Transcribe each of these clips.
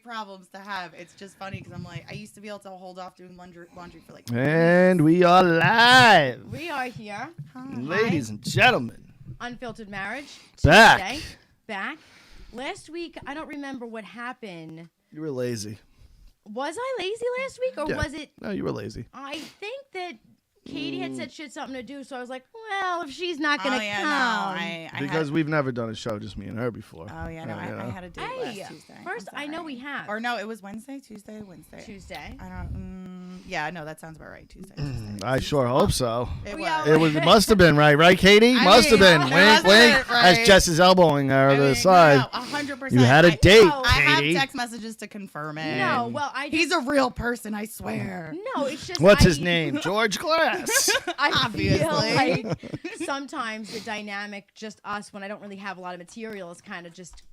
problems to have. It's just funny because I'm like, I used to be able to hold off doing laundry for like. And we are live. We are here. Ladies and gentlemen. Unfiltered Marriage. Back. Tuesday. Back. Last week, I don't remember what happened. You were lazy. Was I lazy last week, or was it? No, you were lazy. I think that Katie had said she had something to do, so I was like, well, if she's not going to come. No, because we've never done a show, just me and her before. Oh, yeah, no, I had a date last Tuesday. First, I know we have. Or no, it was Wednesday, Tuesday, Wednesday. Tuesday. I don't, yeah, no, that sounds about right, Tuesday. I sure hope so. It was. It must have been right, Katie? Must have been. Wink, wink. As Jess is elbowing her to the side. No, 100%. You had a date, I have Katie. text messages to confirm it. No, well, He's a real person, I swear. No, it's just. What's his name? George Glass. I feel Obviously. like sometimes the dynamic, just us, when I don't really have a lot of material, is kind of just,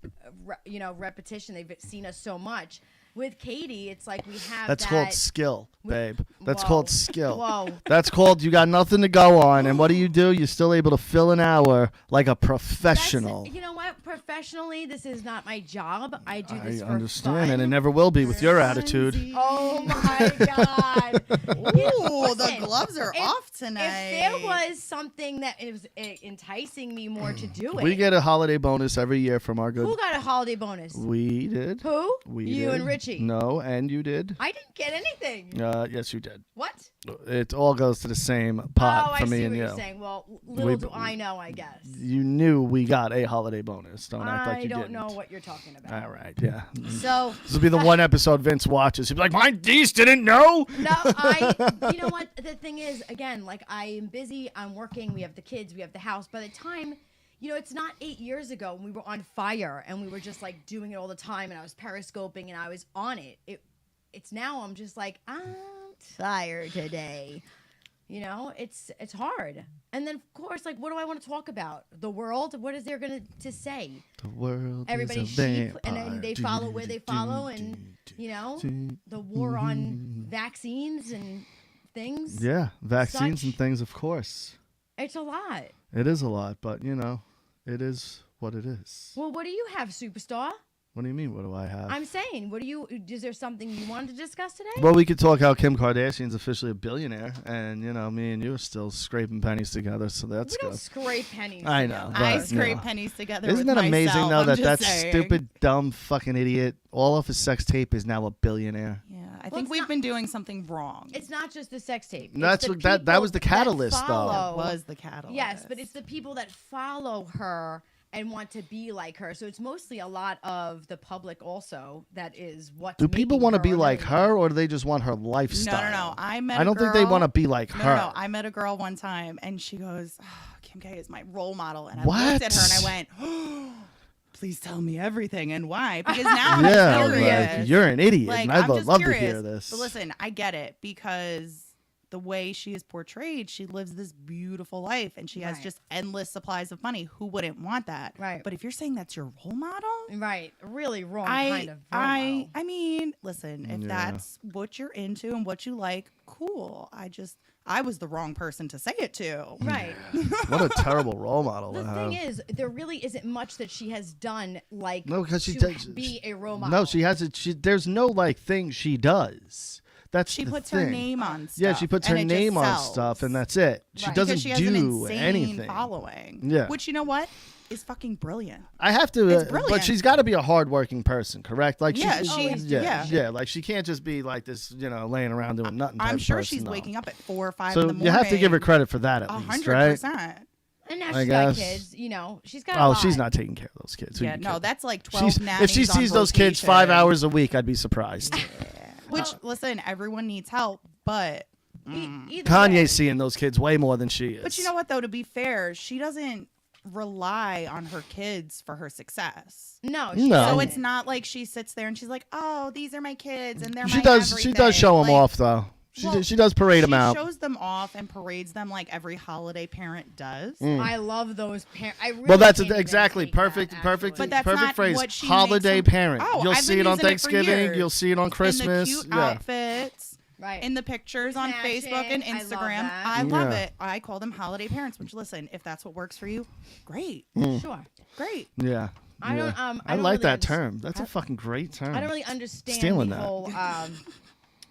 repetition. They've seen us so much. With Katie, it's like we have That's called skill, babe. That's Whoa. called skill. Whoa. That's called you got nothing to go on. And what do? You're still able to fill an hour like a professional. You know what? Professionally, this is not my job. I do this for understand, fun. and it never will be with your attitude. Oh, my God. Ooh, the Listen, gloves are off tonight. If there was something that was enticing me more to do it. We get a holiday bonus every year from our good. Who got a holiday bonus? We did. Who? We You did. and Richie. No, and you did. I didn't get anything. Yes, you did. What? It all goes to the same pot Oh, for I me see and what you. you're saying. Well, little do I know, I guess. You knew we got a holiday bonus. Don't act like you didn't. I don't know what you're talking about. All right, yeah. So This will be the one episode Vince watches. He'll be like, "My D's didn't know." No, you know what? The thing is, again, like I am busy. I'm working. We have the kids. We have the house. By the time, it's not 8 years ago when we were on fire and we were just like doing it all the time, and I was periscoping and I was on it. It's now I'm just like, I'm tired today. It's hard. And then of course, like, what do I want to talk about? The world? What is there to say? The world Everybody's is a sheep, vampire. and then they follow where they follow, and the war on vaccines and things. Yeah, vaccines Such- and things, of course. It's a lot. It is a lot, but it is what it is. Well, what do you have, superstar? What do you mean? What do I have? I'm saying, is there something you wanted to discuss today? Well, we could talk how Kim Kardashian's officially a billionaire, and me and you are still scraping pennies together, so that's we good. don't scrape pennies. I know. together. I But, scrape pennies together. Isn't with that amazing myself, though I'm that just saying. stupid, dumb, fucking idiot, all off his sex tape is now a billionaire? Yeah, I Well, think it's we've not- been doing something wrong. It's not just the sex tape. No, It's that's the what- that people was the that catalyst, though. follow- It was the catalyst. Yes, but it's the people that follow her and want to be like her. So it's mostly a lot of the public also that is what. Do people want to be a like millionaire. her, or do they just want her lifestyle? No. I don't think they want to be like her. No. I met a girl one time, and she goes, Kim K is my role model. And I What? looked at her, and I went, please tell me everything and why. Because now I'm Yeah, curious. like, you're an idiot. Like, and I'd I'm just love to curious. hear this. But listen, I get it, because the way she is portrayed, she lives this beautiful life, and she has Right. just endless supplies of money. Who wouldn't want that? Right. But if you're saying that's your role model, Right, really wrong kind of. I mean, listen, if Yeah. that's what you're into and what you like, cool. I was the wrong person to say it to. Right. What a terrible role model The to thing have. is, there really isn't much that she has done, like, No, because she to does be a role model. No, she hasn't. There's no thing she does. That's She the puts thing. her name on stuff. Yeah, she puts her and it just name on sells. stuff, and that's it. She Right. doesn't Because she has an do insane anything. following. Yeah. Which, you know what, is fucking brilliant. I have to, It's but brilliant. she's got to be a hardworking person, correct? Like, Yeah, yeah. Like, she can't just be like this, laying around doing nothing. I'm type sure person, she's no. waking up at 4 or 5 So in the morning. you have to give her credit for that at least, right? 100%. And now I she's got guess. kids, she's got a Oh, lot. she's not taking care of those kids. Who Yeah, you no, kidding? that's like 12 She's, nannies if she on sees those kids 5 rotation. hours a week, I'd be surprised. Which, listen, everyone needs help, but Either way. Kanye's seeing those kids way more than she is. But you know what, though? To be fair, she doesn't rely on her kids for her success. No. No. So doesn't. it's not like she sits there and she's like, "Oh, these are my kids, and they're She my does. everything." She does show them Like, off, though. well, She does parade them out. She shows them off and parades them like every holiday parent does. I love those parents. Well, that's can't even exactly take that, perfect. actually. Perfect. But that's perfect not phrase. what she Holiday makes them- parent. Oh, You'll I've see been it on using it for Thanksgiving. years. You'll see it on Christmas. In the cute yeah. outfits. Right. In the pictures on Snatching. Facebook and I love Instagram. that. I love Yeah. it. I call them holiday parents, which, listen, if that's what works for you, great. Sure. Great. Yeah. I don't. I don't like really that term. That's a fucking great term. I don't really understand Stealing the that. whole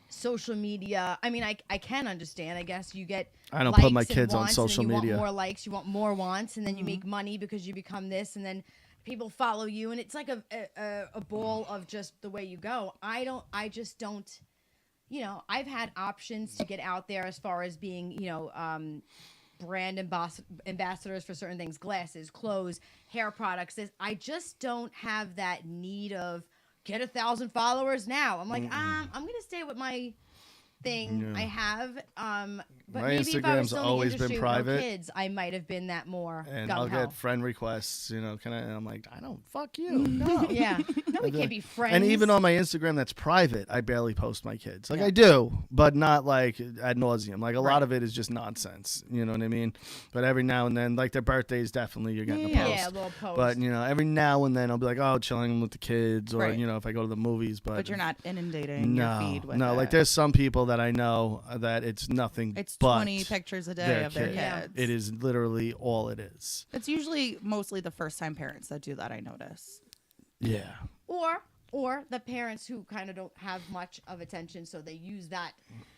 social media. I mean, I can understand. I guess you get. I don't likes put my and kids on wants, social and then you media. Want more likes, you want more wants, and then you make money because you become this, and then people follow you, and it's like a ball of just the way you go. I just don't. You know, I've had options to get out there as far as being, brand ambassadors for certain things, glasses, clothes, hair products. I just don't have that need of get 1,000 followers now. I'm like, I'm gonna stay with my thing I have. But My maybe if I was Instagram's still in the always industry been with no private. kids, I might have been that more. And gung-ho. I'll get friend requests, can I? And I'm like, I don't, fuck you. No. Yeah, no, we can't be friends. And even on my Instagram that's private, I barely post my kids. Like Yeah. I do, but not like ad nauseum. Like a lot Right. of it is just nonsense. You know what I mean? But every now and then, like their birthdays, definitely you're getting a post. Yeah, a little post. But every now and then I'll be like, oh, chilling with the kids, or Right. if I go to the movies. But you're not inundating your feed with no. it. Like there's some people that I know that it's nothing. It's but 20 pictures a day their of their kid. kids. It is literally all it is. It's usually mostly the first time parents that do that, I notice. Yeah. or the parents who kind of don't have much of attention, so they use that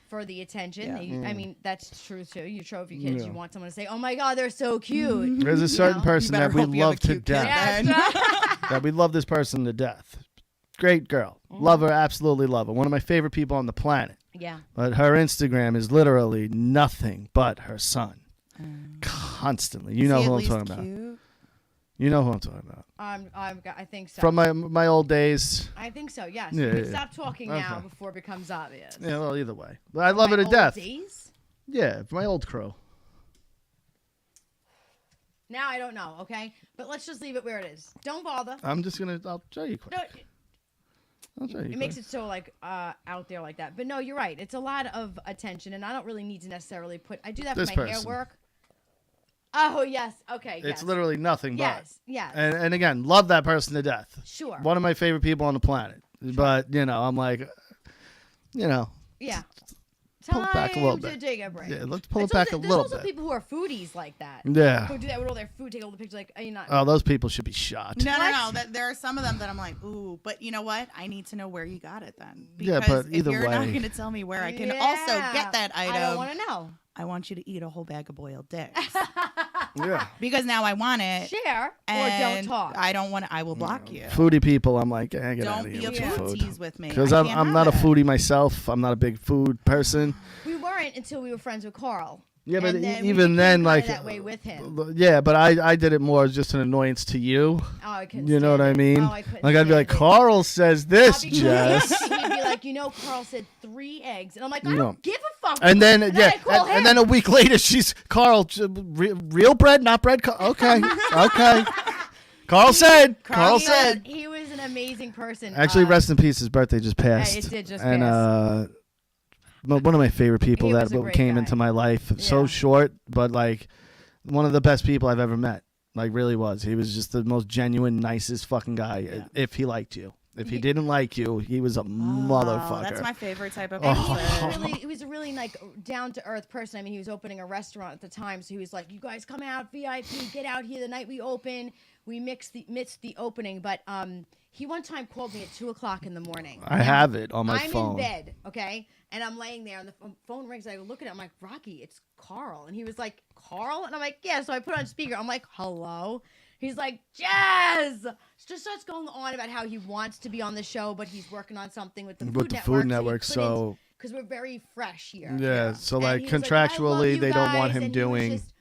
for the attention. Yeah. I mean, that's true too. You show off your kids, Yeah. you want someone to say, "Oh my God, they're so cute." There's a certain person You better that we hope you have a love to cute kid death. then. That we love this person to death. Great girl. Love her, absolutely love her. One of my favorite people on the planet. Yeah. But her Instagram is literally nothing but her son. Constantly. You know who I'm talking about. You know who I'm talking about. I think so. From my old days. I think so. Yes. Yeah, You can yeah. stop talking now Okay. before it becomes obvious. Yeah, well, either way. But I love her to My death. old days? Yeah, my old crew. Now I don't know. Okay, but let's just leave it where it is. Don't bother. I'll show you quick. No, I'll show you it makes it so like out there like that. But no, you're right. It's a lot of attention, and I don't really need to necessarily put. I do that for This my hair person. work. Oh yes. Okay. It's yes. literally nothing but. Yes. Yes. And again, love that person to death. Sure. One of my favorite people on the planet. But, I'm like, Yeah. pull it back a little Time bit. to take a break. Yeah, let's pull It's it back also, a there's little also bit. people who are foodies like that. Yeah. Who do that with all their food, take all the pictures. Like, are you not? Oh, those people should be shot. No. There are some of them that I'm like, ooh, but you know what? I need to know where you got it then. Yeah, Because but either if you're not way- going to tell me where I can also get that item, I don't want to know. I want you to eat a whole bag of boiled dicks. Yeah. Because now I want it. Share or don't And talk. I don't want to. I will block you. Foodie people, I'm like, get out Don't of be here a with your food food. tease with me. Because I I'm can't not a have it. foodie myself. I'm not a big food person. We weren't until we were friends with Carl. Yeah, but And then we even became then, kinda like, that way with him. yeah, but I did it more as just an annoyance to you. Oh, I couldn't. You know what I stand it. mean? Oh, I couldn't Like, I'd be stand like, it. Carl says this, I'll be Jess. He'd be like, Carl said 3 eggs, and I'm like, I No. don't give a fuck. And then, I call him. and then a week later, she's, Carl, real bread, not bread? Okay, okay. Carl said. He was an amazing person. Actually, rest in peace. His birthday just passed. it did just and, pass. one of my favorite people He that was a great came guy. into my life. So Yeah. short, but like one of the best people I've ever met. Like really was. He was just the most genuine, nicest fucking guy. Yeah. If he liked you, if he didn't like you, he was a motherfucker. Oh, that's my favorite type of And person. he was a really like down to earth person. I mean, he was opening a restaurant at the time, so he was like, "You guys come out, VIP, get out here the night we open." We missed the opening, but he one time called me at 2:00 in the morning. I have it on my I'm phone. in bed, okay, and I'm laying there, and the phone rings. I look at it. I'm like, Rocky, it's Carl, and he was like, Carl, and I'm like, yeah. So I put it on speaker. I'm like, hello. He's like, Jazz. Just starts going on about how he wants to be on the show, but he's working on something with the Food Network. So because we're very fresh here. yeah, so And like he was like, "I love contractually, you they don't want guys," him and he was doing. just-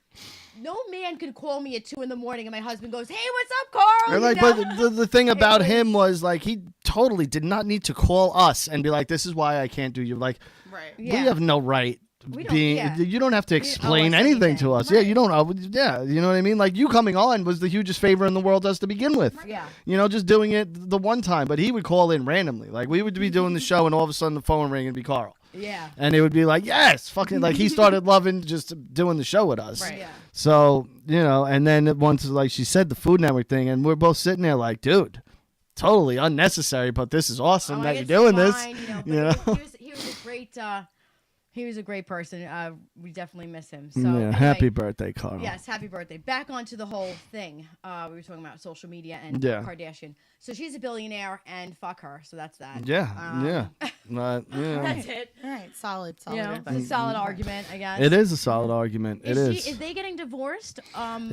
no man could call me at 2 in the morning, and my husband goes, "Hey, what's up, Carl?" And like, You know? but the thing about was- him was like he totally did not need to call us and be like, "This is why I can't do you." Like, Right. we have no right. We don't- Being, yeah. you don't have to We don't owe explain us anything anything. to us. Yeah, Right. you don't. Yeah, you know what I mean. Like you coming on was the hugest favor in the world us to begin with. Yeah. You know, just doing it the one time. But he would call in randomly. Like we would be doing the show, and all of a sudden the phone would ring and be Carl, Yeah. and it would be like, yes, fucking. Like he started loving just doing the show with us. Right. Yeah. So and then once like she said the Food Network thing, and we're both sitting there like, dude, totally unnecessary, but this is awesome Oh, that it's you're doing fine, this. You know, but you know? he was a great. He was a great person. We definitely miss him. So Yeah, anyway, happy birthday, Carl. Yes, happy birthday. Back onto the whole thing. We were talking about social media and Yeah. Kardashian. So she's a billionaire and fuck her. So that's that. Yeah, yeah. Yeah. That's it. All right, solid You know, advice. it's a solid argument, I guess. It is a solid argument. Is they getting divorced?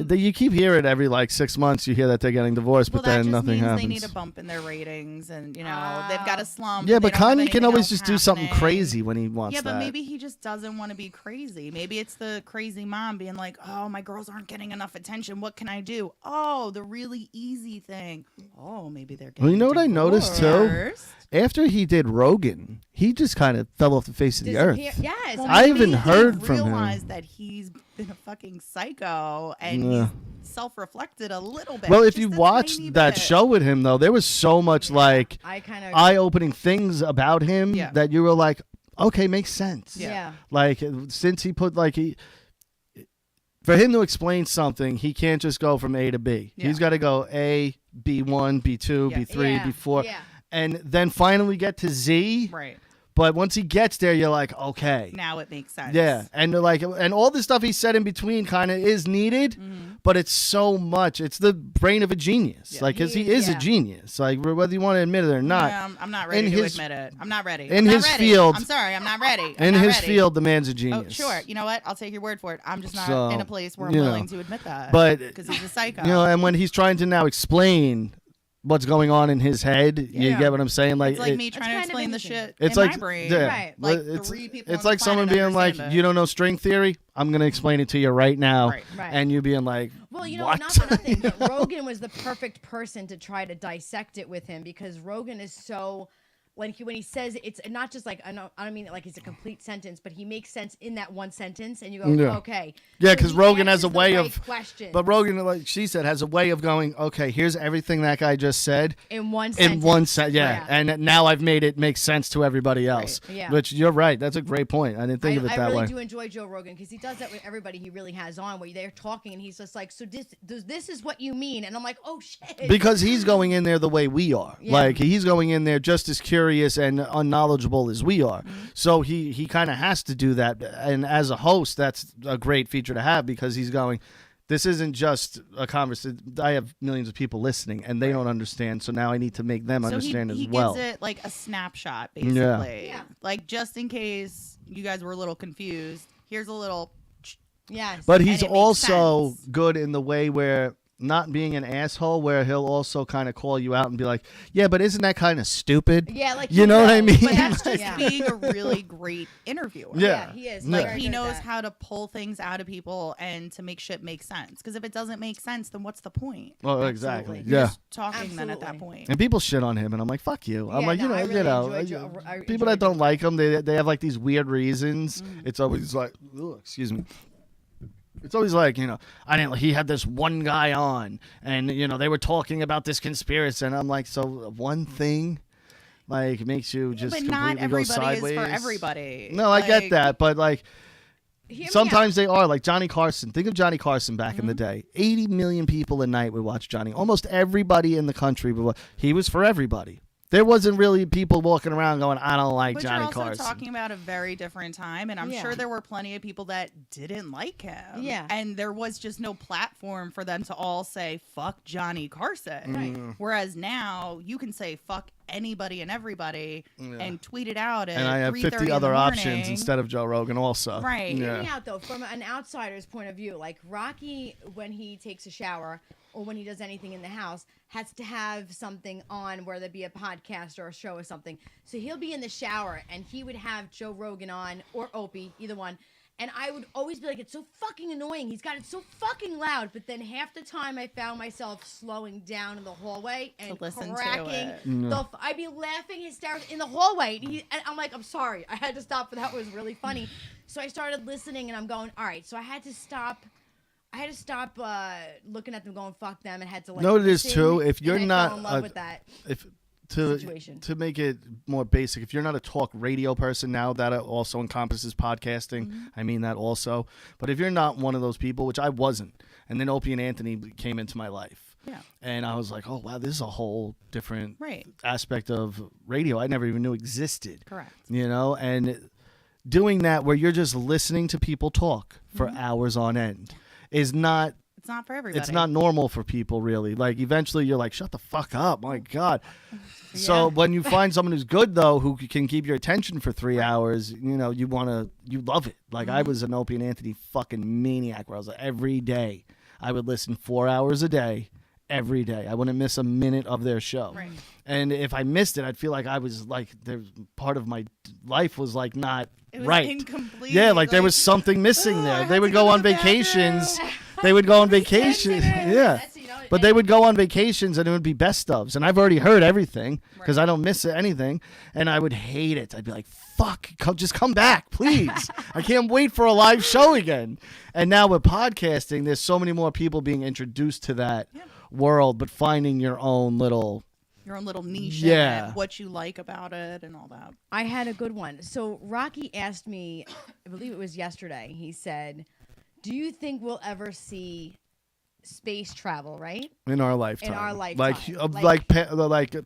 You keep hearing every like 6 months. You hear that they're getting divorced, Well, but that then just nothing means happens. they need a bump in their ratings, and they've got a slump. Yeah, and they but don't have Kanye can anything always else just do something happening. crazy when he wants Yeah, that. but maybe he just doesn't want to be crazy. Maybe it's the crazy mom being like, "Oh, my girls aren't getting enough attention. What can I do?" Oh, the really easy thing. Oh, maybe they're getting Well, you know what I noticed, too? divorced. After he did Rogan, he just kind of fell off the face of the earth. Yes. Well, I maybe haven't he heard from him. realized that he's been a fucking psycho and Yeah. he's self-reflected a little bit. Well, if just you a watched tiny that bit. show with him, though, there was so much like I kind of. eye-opening things about him Yeah. that you were like, okay, makes sense. Yeah. Like since he put like for him to explain something, he can't just go from A to B. Yeah. He's got to go A, B1, B2, Yeah. B3, Yeah. B4, Yeah. and then finally get to Z. Right. But once he gets there, you're like, okay. Now it makes sense. Yeah, and they're like, and all the stuff he said in between kind of is needed, but it's so much. It's the brain of a genius, Yeah. like because he is a Yeah. genius, like whether you want to admit it or not. Yeah, I'm not ready In to his- admit it. I'm not ready. in I'm not his ready. field- I'm sorry. I'm not ready. I'm In not his ready. field, the man's a Oh, genius. sure. You know what? I'll take your word for it. I'm just not So, in a place where I'm you know. willing to admit that. But- because he's a psycho. You know, and when he's trying to now explain what's going on in his head, you Yeah. get what I'm saying? Like, it's like it- me trying kind to of explain the interesting. shit It's in like my brain. yeah, Right. Like it's, three people it's on like the someone planet being like, understand it. "You don't know string theory? I'm gonna explain it to you right now," Right. Right. and you being like, Well, you know, what? not for nothing, but Rogan was the perfect person to try to dissect it with him because Rogan is so. When he says it's not just like I don't mean it like it's a complete sentence, but he makes sense in that one sentence, and you go, Yeah. okay. Yeah, So 'cause he Rogan has answers a the way right of- questions But Rogan, like she said, has a way of going, "Okay, here's everything that guy just said in one in sentence. one sentence." Yeah, Yeah. and now I've made it make sense to everybody else. Yeah. Which you're right. That's a great point. I didn't think of it I that really way. do enjoy Joe Rogan because he does that with everybody he really has on, where they're talking and he's just like, "So this is what you mean?" And I'm like, "Oh shit!" Because he's going in there the way we are. Yeah. Like he's going in there just as curious and unknowledgeable as we are. Mm-hmm. So he kind of has to do that. And as a host, that's a great feature to have because he's going, this isn't just a conversation. I have millions of people listening and they don't understand. So now I need to make them So understand he as well. gives it like a snapshot, basically. Yeah. Like just in case you guys were a little confused, here's a little. yes, But and he's it makes also sense. good in the way where not being an asshole, where he'll also kind of call you out and be like, yeah, but isn't that kind of stupid? yeah, like You know what I mean? But that's just Yeah. being a really great interviewer. Yeah. he is. Yeah. He's Like very he good at knows that. how to pull things out of people and to make shit make sense. Because if it doesn't make sense, then what's the point? Well, exactly. Absolutely. You're Yeah. just talking then at that Absolutely. point. And people shit on him, and I'm like, "Fuck you!" I'm Yeah, like, no, I really enjoy people that don't like him, they have like these weird reasons. Mm-hmm. It's always like, ugh, excuse me. It's always like, he had this one guy on, and they were talking about this conspiracy, and I'm like, so one thing, like, makes you just but completely not go everybody sideways. is for everybody. No, I get Like, that, but like. Hear me Sometimes they are like Johnny Carson. Think of Johnny Carson back Mm-hmm. in the day. 80 million people a night would watch Johnny. Almost everybody in the country would watch. He was for everybody. There wasn't really people walking around going, "I don't like But Johnny you're also Carson." talking about a very different time, and I'm Yeah. sure there were plenty of people that didn't like him. Yeah. And there was just no platform for them to all say, fuck Johnny Carson. Right. Whereas now you can say fuck anybody and everybody Yeah. and tweet it out at And I have 3:30 50 in the other options morning. instead of Joe Rogan also. Right. Hear Yeah. me out though, from an outsider's point of view, like Rocky, when he takes a shower or when he does anything in the house, has to have something on, whether it be a podcast or a show or something. So he'll be in the shower and he would have Joe Rogan on or Opie, either one. And I would always be like, it's so fucking annoying. He's got it so fucking loud. But then half the time I found myself slowing down in the hallway and listen to cracking it. I'd be laughing hysterically in the hallway. And I'm like, I'm sorry. I had to stop, but that was really funny. So I started listening and I'm going, all right. So I had to stop looking at them going, fuck them, and had to like No, it is listen, too. If you're and I not fell in love with that. if to Situation. to make it more basic, if you're not a talk radio person now, that also encompasses podcasting. Mm-hmm. I mean that also. But if you're not one of those people, which I wasn't, and then Opie and Anthony came into my life. Yeah. And I was like, oh wow, this is a whole different Right. aspect of radio I never even knew existed. Correct. And doing that where you're just listening to people talk for hours on end is not. It's not for everybody. It's not normal for people, really. Like, eventually you're like, shut the fuck up. My God. So when you find someone who's good, though, who can keep your attention for 3 hours, you love it. Like, I was an Opie and Anthony fucking maniac where I was like, every day I would listen 4 hours a day, every day. I wouldn't miss a minute of their show. Right. And if I missed it, I'd feel like I was like, part of my life was like not It was right. incomplete. Yeah, like there was something missing there. They would go on vacations. They would go on vacations. Yeah. But they would go on vacations and it would be best ofs. And I've already heard everything because I don't miss anything. And I would hate it. I'd be like, fuck, just come back, please. I can't wait for a live show again. And now with podcasting, there's so many more people being introduced to that world, but finding your own little niche in it, what you like about it and all that. I had a good one. So Rocky asked me, I believe it was yesterday, he said, do you think we'll ever see space travel, right? in our lifetime. In our lifetime. Like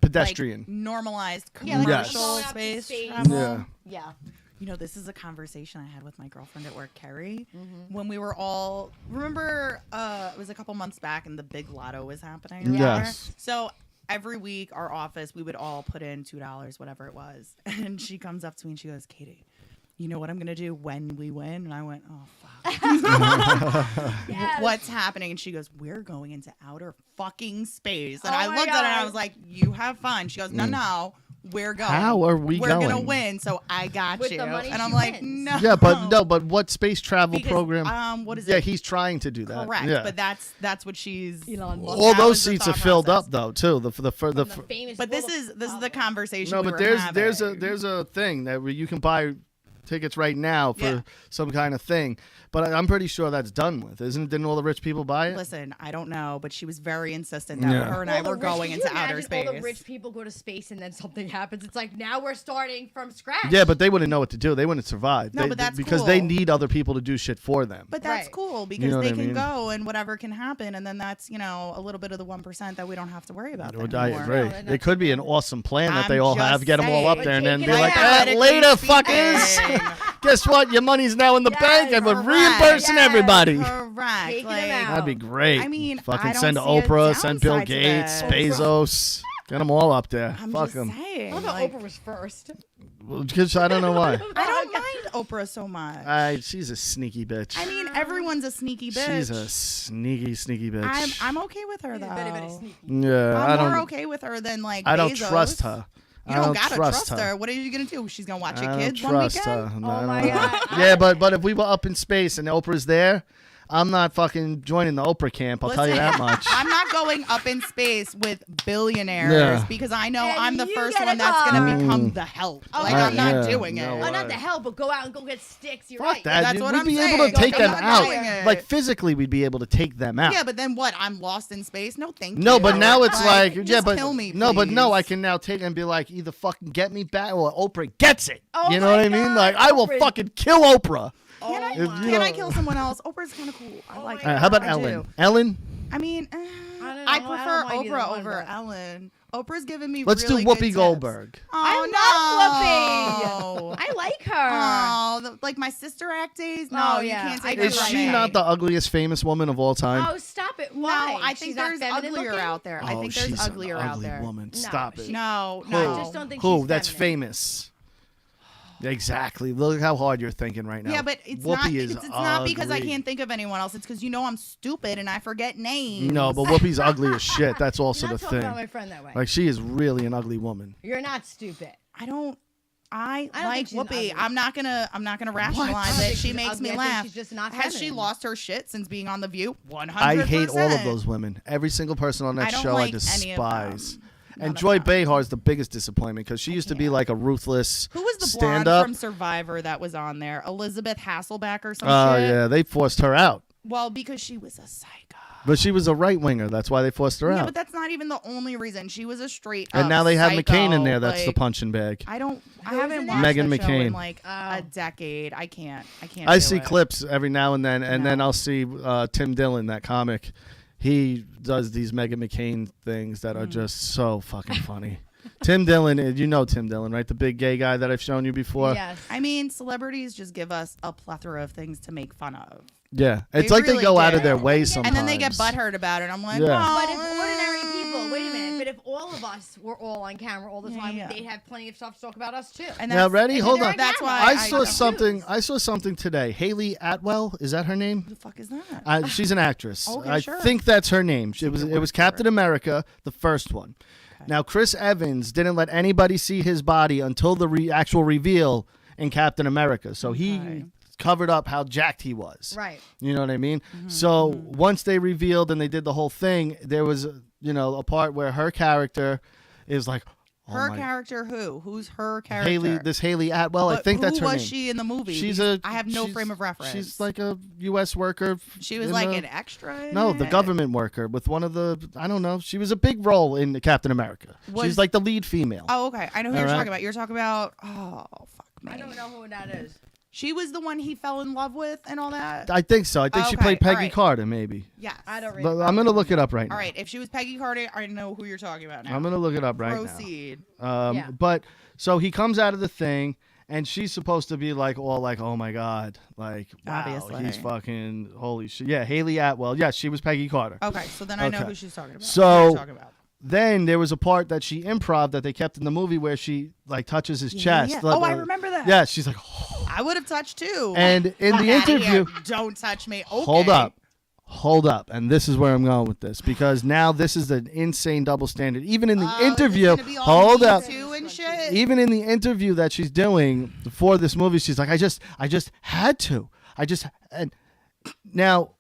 pedestrian. Like normalized Yeah, like commercial going out to space space. travel. Yeah. You know, this is a conversation I had with my girlfriend at work, Carrie, when we were all, remember, it was a couple months back and the big lotto was happening. Yes. So every week, our office, we would all put in $2, whatever it was. And she comes up to me and she goes, Katie, you know what I'm going to do when we win? And I went, oh, fuck. Yes. What's happening? And she goes, we're going into outer fucking space. And Oh I my looked at her and I God. was like, you have fun. She goes, no, we're going. How are we We're going? going to win, so I got With you. the money And I'm she like, wins. no. Yeah, but what space travel Because, program? what is Yeah, it? he's trying to do that. Correct, Yeah. but that's what she's. Elon Musk. all that those was the seats are thought filled process. up though too. The The famous But this is the conversation. no, we but were there's having. there's a thing that where you can buy tickets right now for Yeah. some kind of thing. But I'm pretty sure that's done with, isn't it? Didn't all the rich people buy it? Listen, I don't know, but she was very insistent that Yeah. her and I were going into outer space. All the rich people go to space and then something happens. It's like now we're starting from scratch. Yeah, but they wouldn't know what to do. They wouldn't survive. No, They- but that's because they cool. need other people to do shit for them. But that's Right. cool because know what they I can mean? go and whatever can happen, and then that's a little bit of the 1% that we don't have to worry about. I anymore. agree. No, It that's could be an awesome plan that I'm they all just have. Get them all up saying. there and then be Taking it like, out. later, Speaking. fuckers. Guess what? Your money's now in the Yes, bank and we're correct. reimbursing Yes, everybody. Correct. Taking Like, them out. That'd be great. I mean, fucking I don't send see a Oprah, send Bill downside to Gates, this. Bezos. Get them all up there. I'm Fuck just them. saying. I thought like, Oprah was first. I don't know why. I don't mind Oprah so much. She's a sneaky bitch. I mean, everyone's a sneaky bitch. She's a sneaky bitch. I'm okay with her though. Very, very sneaky. yeah, I I'm don't. more okay with her than like. I don't Bezos. trust her. You I don't gotta trust her. What are you gonna do? She's gonna watch I your don't kids one trust weekend. her. Oh my God. Yeah, but if we were up in space and Oprah's there, I'm not fucking joining the Oprah camp. I'll tell you that much. I'm not going up in space with billionaires Yeah. because I know And I'm the you first get a one that's going to call. become the help. Like, right, I'm not yeah. doing No it. Oh, way. not the hell, but go out and go get sticks. You're Fuck right. that. That's what we'd I'm be able saying. to take I'm them not out. doing it. Like physically, we'd be able to take them out. Yeah, but then what? I'm lost in space? No, thank you. No, but now it's like, yeah, just but kill me, no, but no, please. I can now take it and be like, either fucking get me back or Oprah gets it. Oh you know my what I mean? God, Like, I will Oprah. fucking kill Oprah. Can I, If you can know- I kill someone else? Oprah's kind of cool. I like my her. How about I Ellen? do. Ellen? I mean, don't know. I I prefer don't mind either Oprah one, over but- Ellen. Oprah's giving me Let's really do good Whoopi tips. Goldberg. I Oh, love Whoopi. I like her. like my Sister Act days. No, Oh, you yeah. can't take I her Is do from she me. not the ugliest famous woman of all time? Oh, stop it. No, Why? I She's think not there's feminine uglier looking? out there. I think there's she's uglier an out ugly there. woman. No, Stop it. No, Who? no. I just don't think Who? she's That's feminine. famous. Exactly. Look how hard you're thinking right now. Yeah, but it's Whoopi not. is It's not because I ugly. can't think of anyone else. It's because I'm stupid and I forget names. No, but Whoopi's ugly as shit. That's also You're the not talking thing. about my friend that way. Like, she is really an ugly woman. You're not stupid. I don't. I don't like think she's Whoopi. ugly. I'm not gonna I rationalize don't it. think She she's makes ugly. me I think laugh. she's just not Has she feminine. lost her shit since being on The View? 100%. I hate all of those women. Every single person on that I don't show like I any of them. despise. None And of Joy them. Behar is the biggest disappointment because she used to be like a ruthless Who was the blonde stand-up. from Survivor that was on there? Elizabeth Hasselbeck or some Oh, shit? yeah. They forced her out. Well, because she was a psycho. But she was a right-winger. That's why they forced her Yeah, out. but that's not even the only reason. She was a straight And up now they have psycho. McCain in there. That's the Like, punching bag. I don't. I Who's haven't in watched it? Meghan that show in McCain. like Oh. a decade. I can't. I do see it. clips every now and then, and then No. I'll see Tim Dillon, that comic. He does these Meghan McCain things that are just so fucking funny. Tim Dillon, you know Tim Dillon, right? The big gay guy that I've shown you before. Yes. I mean, celebrities just give us a plethora of things to make fun of. Yeah, it's They like they really go out do. of their way And sometimes. And then they get butthurt about it. I'm like, Yeah. oh. But if ordinary people, wait a minute, but if all of us were all on camera all the time, Yeah. they'd have plenty of stuff to talk about us too. And Now, ready? and Hold they're on. on That's camera. why I I saw don't something. I saw something today. Haley Atwell, is that her name? Who the fuck is that? She's an actress. Okay, I sure. think that's her name. It was word for Captain it. America, the first one. Now Chris Evans didn't let anybody see his body until the actual reveal in Captain America. So he Okay. covered up how jacked he was. Right. You know what I mean? So once they revealed and they did the whole thing, there was a part where her character is like, oh Her my- character who? Who's her character? Haley Atwell. I But think that's her who was name. she in the movie? She's Because a. I have no she's- frame of reference. She's like a U.S. worker. She was in like the- an extra. in No, the it? government worker with one of the. I don't know. She was a big role in the Captain America. Was- She's like the lead female. Oh, okay. I know who All you're right. talking about. You're talking about. Oh, fuck me. I don't know who that is. She was the one he fell in love with and all that. I think so. I think she Okay, played Peggy all right. Carter, maybe. Yes. I don't But I'm gonna look it up right now. All right. If she was Peggy Carter, I know who you're talking about now. I'm gonna look it up right Proceed. now. Yeah. But so he comes out of the thing, and she's supposed to be like, all like, oh my god, like, wow, Obviously. he's fucking holy shit. Yeah, Haley Atwell. Yes, she was Peggy Carter. Okay, so then I know Okay. who she's talking about. So- Who you're talking about. Then there was a part that she improv that they kept in the movie where she like touches his chest. Yeah. Like, Oh, I remember that. Yeah, she's like, oh. I would have touched too. And in Fuck the outta interview, here. Don't touch me. Okay. hold up, and this is where I'm going with this because now this is an insane double standard. Even in the Oh, is this interview, gonna be all hold Me up. Too and shit? Even in the interview that she's doing for this movie, she's like, I just had to. And now,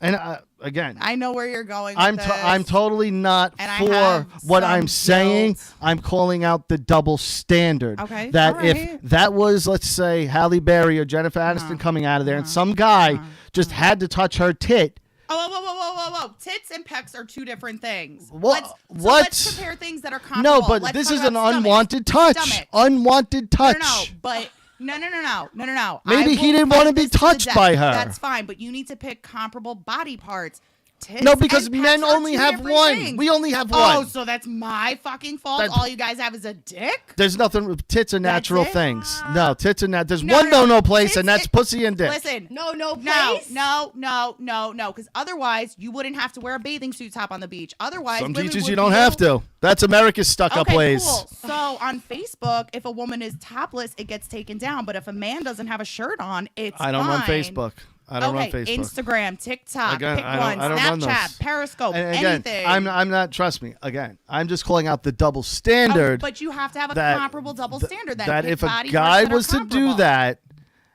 and again, I know where you're going. I'm with this. I'm totally not And I for have what some I'm saying. guilt. I'm calling out the double standard. Okay, That all if right. that was, let's say, Halle Berry or Jennifer Aniston coming out of there, and some guy just had to touch her tit. Oh, whoa. Tits and pecs are two different things. What? Let's compare things that are comparable. No, but Let's this talk is an about stomachs. unwanted touch. Stomachs. Unwanted touch. No, but no. Maybe I he will didn't fight wanna be this to the touched death. by her. That's fine, but you need to pick comparable body parts. Tits No, because and pecs men are only two have different one. things. We only have Oh, one. so that's my fucking fault? That- All you guys have is a dick? There's nothing. Tits are natural it? things. No, tits are not. There's No, one no, no place, tits and that's is- pussy and dick. Listen. No No, place. because otherwise you wouldn't have to wear a bathing suit top on the beach. Otherwise, Some women teachers would you don't be have able- to. That's America's stuck-up Okay, ways. cool. So on Facebook, if a woman is topless, it gets taken down. But if a man doesn't have a shirt on, it's I don't run fine. Facebook. I don't okay, run Facebook. Instagram, TikTok, Again, pick I one, don't run those. Snapchat, Periscope, And again, anything. I'm not. Trust me. Again, I'm just calling out the double standard. But you have to have a that- comparable double standard. Then that pick if a body guy parts that are was to do comparable. that,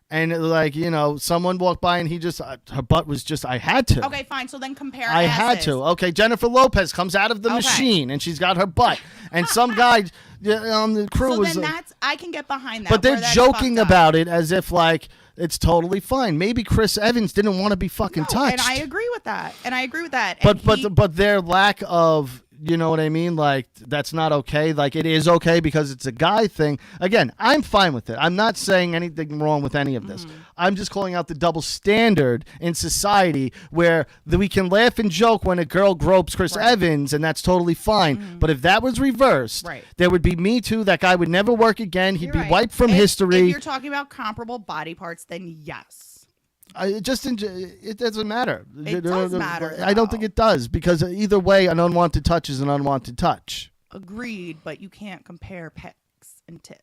and like someone walked by and he just her butt was just I had to. Okay, fine. So then compare. I had asses. to. Okay, Jennifer Lopez comes out of the Okay. machine and she's got her butt, and some guy on the crew So was. then that's I can get behind that. But they're where that's joking fucked up. about it as if like it's totally fine. Maybe Chris Evans didn't want to be fucking No, touched. and I agree with that. But And but their lack of, you know what I mean, like that's not okay. Like it is okay because it's a guy thing. Again, I'm fine with it. I'm not saying anything wrong with any of this. I'm just calling out the double standard in society where we can laugh and joke when a girl gropes Chris Right. Evans, and that's totally fine. But if that was reversed, Right. there would be Me Too. That guy would never work again. He'd You're be right. wiped from if history. you're talking about comparable body parts, then yes. It doesn't matter. It does matter, I don't think though. it does because either way, an unwanted touch is an unwanted touch. Agreed, but you can't compare pecs and tits.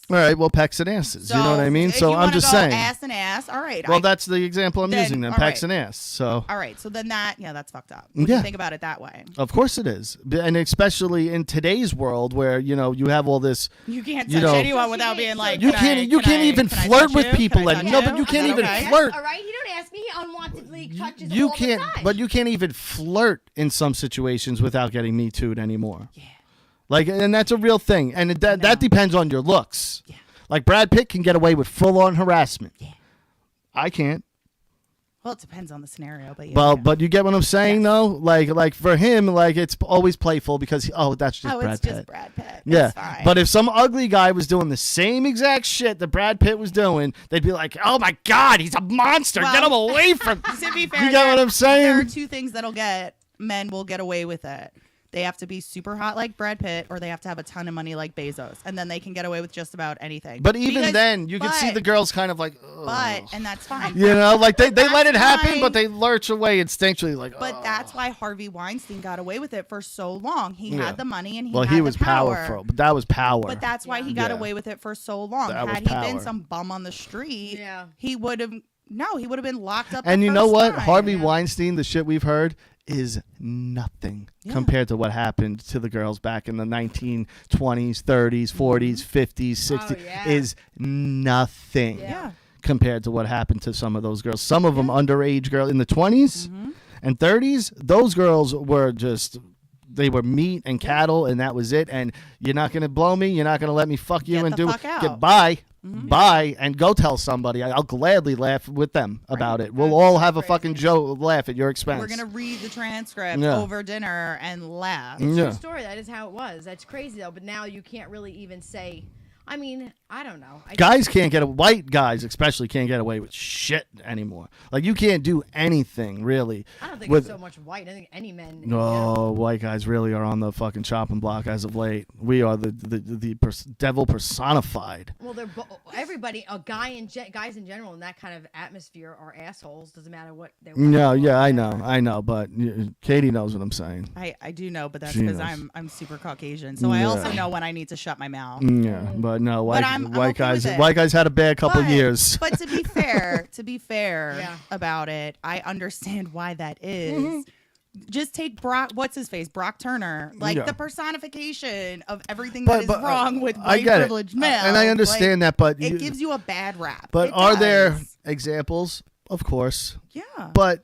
All right, well, pecs and asses. You know what I mean? if So you I'm wanna just go saying. ass and ass. All right. Well, that's the example I'm Then- using then, all pecs right. and ass. So all right. So then that's fucked up. When Yeah. you think about it that way, of course it is, and especially in today's world where you have all this. you can't You touch know- anyone without being like, You "Can can't. I- You can can't I- even can I flirt touch with you? Can people I and touch no, you? but you can't Is that even okay? flirt. All right, he don't ask me. He unwantedly touches You all can't, the time. but you can't even flirt in some situations without getting Me Too'd anymore. Yeah. Like, and that's a real thing, and that depends on your looks. Yeah. Like Brad Pitt can get away with full-on harassment. Yeah. I can't. Well, it depends on the scenario, but yeah. Well, yeah. but you get what I'm saying, Yes. though. Like for him, like it's always playful because that's just oh, Brad it's Pitt. just Brad Pitt. Yeah, It's fine. but if some ugly guy was doing the same exact shit that Brad Pitt was doing, they'd be like, "Oh my God, he's a monster! Well- Get him away from!" to be fair, You get what I'm saying? There are two things men will get away with it. They have to be super hot like Brad Pitt, or they have to have a ton of money like Bezos, and then they can get away with just about anything. But even then, you can see the girls kind of like, ugh. and that's fine. You know, like they let it happen, fine. but they lurch away instinctually, like. But that's why Harvey Weinstein got away with it for so long. He had the money and he had he was the power. powerful. But that was power. But that's why he got away with it for so long. That Had was he been power. some bum on the street, Yeah. he would have. No, he would have been locked up. And the you know first what? time. Harvey Weinstein, the shit we've heard is nothing compared to what happened to the girls back in the 1920s, 30s, 40s, 50s, 60s. Is nothing compared to what happened to some of those girls. Some of them underage girls in the 20s and 30s. Those girls were just. They were meat and cattle, and that was it. And you're not going to blow me. You're not going to let me fuck you Get and the do fuck out. get bye. Bye, and go tell somebody. I'll gladly laugh with them about it. We'll all have a fucking joke, laugh at your expense. We're gonna read the transcript over dinner and laugh. It's a true story. That is how it was. That's crazy though. But now you can't really even say. I mean, I don't know. Guys can't get white guys especially can't get away with shit anymore. Like you can't do anything really. I don't think it's so much white. I think any men. No, white guys really are on the fucking chopping block as of late. We are the devil personified. Well, they're everybody. Guys in general in that kind of atmosphere are assholes. Doesn't matter what they. No, yeah, I know, but Katie knows what I'm saying. I do know, but that's because I'm super Caucasian, so I also know when I need to shut my mouth. Yeah, but no, white okay guys had a bad couple years. But to be fair about it, I understand why that is. Just take Brock. What's his face? Brock Turner, like the personification of everything that is wrong with white privileged male. And I understand that, but it gives you a bad rap. But are there examples? Of course. Yeah. But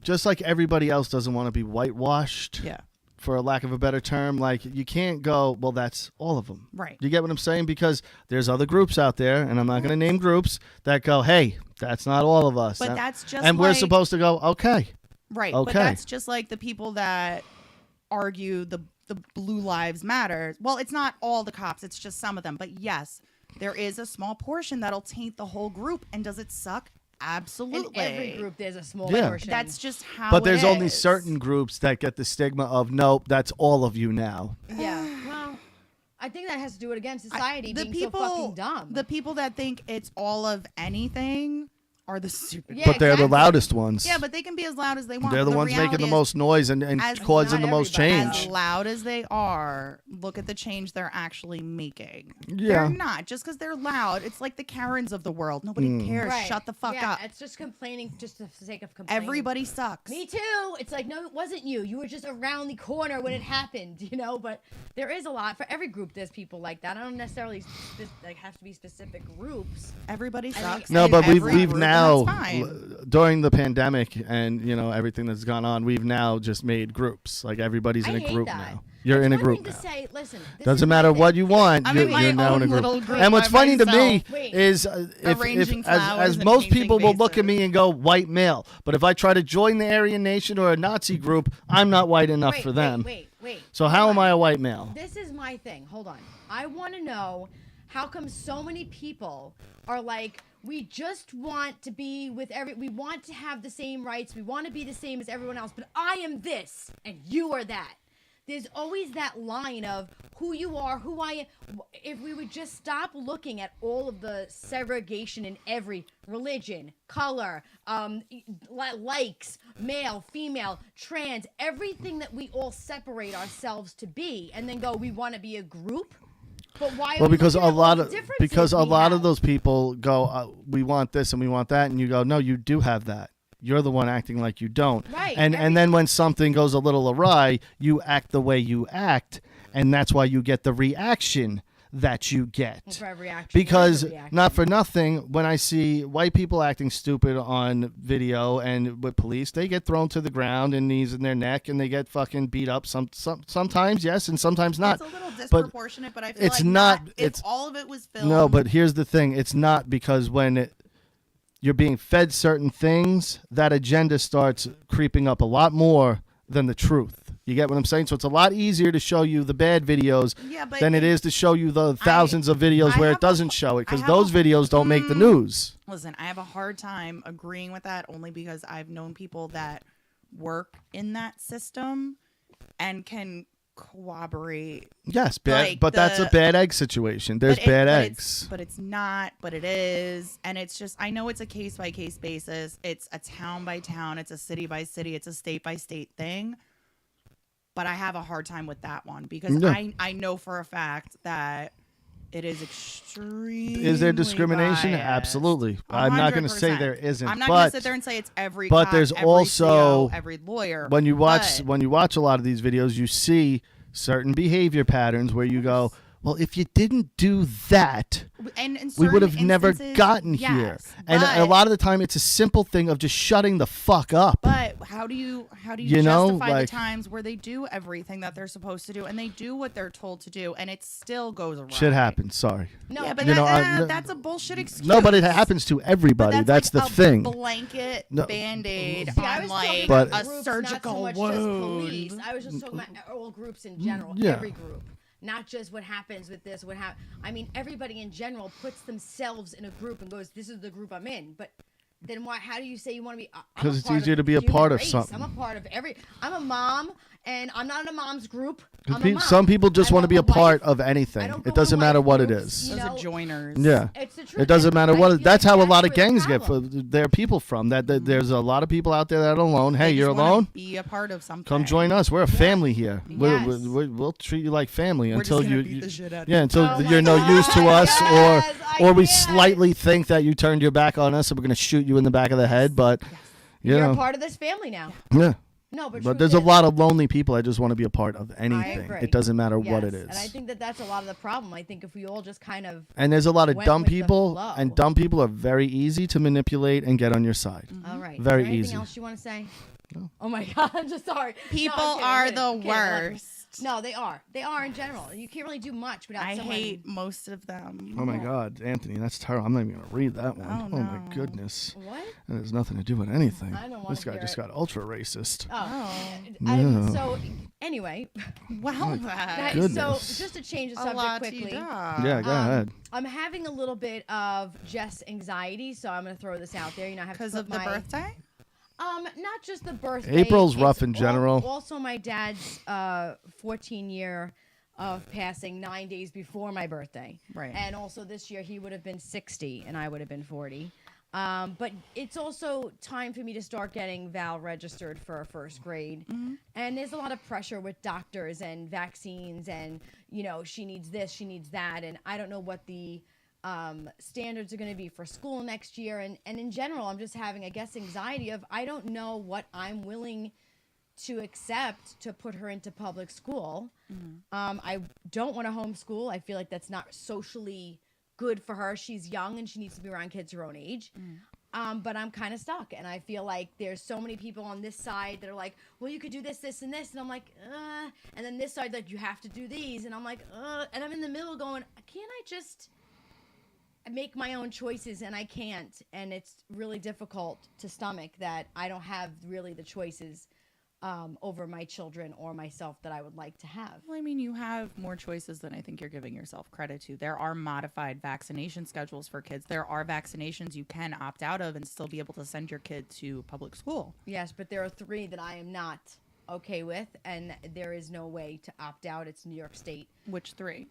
just like everybody else doesn't want to be whitewashed. Yeah. For a lack of a better term, like you can't go, well, that's all of them. Right. You get what I'm saying? Because there's other groups out there, and I'm not going to name groups, that go, hey, that's not all of us. But that's just and we're supposed to go, okay. Right. Okay. But that's just like the people that argue the Blue Lives Matter. Well, it's not all the cops. It's just some of them. But yes, there is a small portion that'll taint the whole group. And does it suck? Absolutely. In every group, there's a small portion. That's just how. But there's only certain groups that get the stigma of nope, that's all of you now. Yeah. Well, I think that has to do with society being so fucking dumb. The people that think it's all of anything are the stupid. Yeah, but they're the loudest ones. Yeah, but they can be as loud as they want. They're the ones making the most noise and causing the most change. As loud as they are, look at the change they're actually making. Yeah. They're not. Just because they're loud, it's like the Karens of the world. Nobody cares. Right. Shut the fuck up. It's just complaining just for the sake of complaining. Everybody sucks. Me too. It's like, no, it wasn't you. You were just around the corner when it happened, you know? But there is a lot. For every group, there's people like that. I don't necessarily have to be specific groups. Everybody sucks. No, but we've group, now, during the pandemic and, you know, everything that's gone on, we've now just made groups. Like, everybody's in a group now. You're in a group now. Say, listen, doesn't matter what you want, you're now in a group. And what's funny to me is as most people will look at me and go, white male. But if I try to join the Aryan Nation or a Nazi group, I'm not white enough for them. Wait. So how am I a white male? This is my thing. Hold on. I want to know how come so many people are like, we just want to be with we want to have the same rights. We want to be the same as everyone else, but I am this and you are that. There's always that line of who you are, who I am. If we would just stop looking at all of the segregation in every religion, color, likes, male, female, trans, everything that we all separate ourselves to be, and then go, we want to be a group. But why? Well, because a lot of those people go, we want this and we want that, and you go, no, you do have that. You're the one acting like you don't. Right. And then when something goes a little awry, you act the way you act, and that's why you get the reaction that you get. Because not for nothing, when I see white people acting stupid on video and with police, they get thrown to the ground and knees in their neck, and they get fucking beat up. Sometimes yes, and sometimes not. It's a little disproportionate, but I feel it's like not. If all of it was filmed. No, but here's the thing: it's not, because when you're being fed certain things, that agenda starts creeping up a lot more than the truth. You get what I'm saying? So it's a lot easier to show you the bad videos than it is to show you the thousands of videos where it doesn't show it, because those videos don't make the news. Listen, I have a hard time agreeing with that, only because I've known people that work in that system, and can corroborate. Yes, bad, Like but that's a the- bad egg situation. There's bad eggs. But it's not, but it is. And it's just, I know it's a case by case basis. It's a town by town. It's a city by city. It's a state by state thing. But I have a hard time with that one because Yeah. I know for a fact that it is extremely Is there discrimination? biased. Absolutely. I'm not going to say 100%. there isn't. I'm not going but to sit there and say it's every but cop, there's every also- CO, every lawyer. when you watch but- a lot of these videos, you see certain behavior patterns where you go, well, if you didn't do that, and in we would have certain never instances, gotten yes, here. And a but- lot of the time, it's a simple thing of just shutting the fuck up. But how do you You know, justify like- the times where they do everything that they're supposed to do and they do what they're told to do and it still goes awry? Shit happens. Sorry. No, Yeah, but You that, know, that's a bullshit excuse. No, but it happens to But everybody. That's like the a thing. Blanket No. band-aid See, I on was like talking But- about a groups, surgical not so much just police. wound. I was just talking about all groups in general, Yeah. every group. Not just what happens with this, I mean, everybody in general puts themselves in a group and goes, "This is the group I'm in." But then why? How do you say you want to be? I'm a 'Cause it's part easier of to be the a human part of race. something. I'm a part of every. I'm a mom, and I'm not in a mom's group. I'm a Pe- mom. Some people just I want to don't be a go part wife. of I anything. don't go It doesn't in matter wife what it groups, is. you Those know? are joiners. Yeah. It's the truth. It doesn't and matter I what. feel That's like how a lot of where the gangs get. problem- Their people from. That there's a lot of people out there that are alone. Hey, They you're just wanna alone. Be a part of something. Come join us. We're a family here. Yes. We'll treat you like family We're until just gonna you. beat the shit out of Yeah, you. until Oh my you're no God, use to us, yes, or we I can't. slightly think that you turned your back on us, and we're gonna shoot you in the back of the head. But you You're know, a part of this family now. yeah. No, but But truth there's a is- lot of lonely people that just want to be a part of anything. agree. It doesn't matter what it Yes, is. And I think that that's a lot of the problem. I think if we all just kind of And there's a lot of went dumb with the people, flow. and dumb people are very easy to manipulate and get on your side. all right. Very Is there anything easy. else you want to say? No. Oh my God! I'm just sorry. People No, I'm kidding, are I'm kidding, the I'm kidding, I love you. worst. No, they are. They are in general. You can't really do much without I someone. hate most of them. Oh my God, Anthony, that's terrible. I'm not even gonna read that one. Oh, Oh my no. goodness. What? That has nothing to do with anything. I don't wanna This guy hear just it. got ultra racist. Oh. Yeah. So anyway, Well, that- Goodness. so just to change the a subject lot quickly. Yeah, go ahead. I'm having a little bit of just anxiety, so I'm gonna throw this out there. You know, I have to Because put of the my, birthday. not just the birthday. April's rough it's in general. Also, my dad's 14 year of passing 9 days before my birthday. Right. And also this year he would have been 60 and I would have been 40. But it's also time for me to start getting Val registered for first grade. And there's a lot of pressure with doctors and vaccines and, you know, she needs this, she needs that. And I don't know what the standards are going to be for school next year. And in general, I'm just having, I guess, anxiety of I don't know what I'm willing to accept to put her into public school. I don't want to homeschool. I feel like that's not socially good for her. She's young and she needs to be around kids her own age. But I'm kind of stuck. And I feel like there's so many people on this side that are like, well, you could do this, this, and this. And I'm like, and then this side, like, you have to do these. And I'm like, and I'm in the middle going, can't I just make my own choices? And I can't. And it's really difficult to stomach that I don't have really the choices over my children or myself that I would like to have. Well, I mean, you have more choices than I think you're giving yourself credit to. There are modified vaccination schedules for kids. There are vaccinations you can opt out of and still be able to send your kid to public school. Yes, but there are 3 that I am not okay with, and there is no way to opt out. It's New York State. Which 3?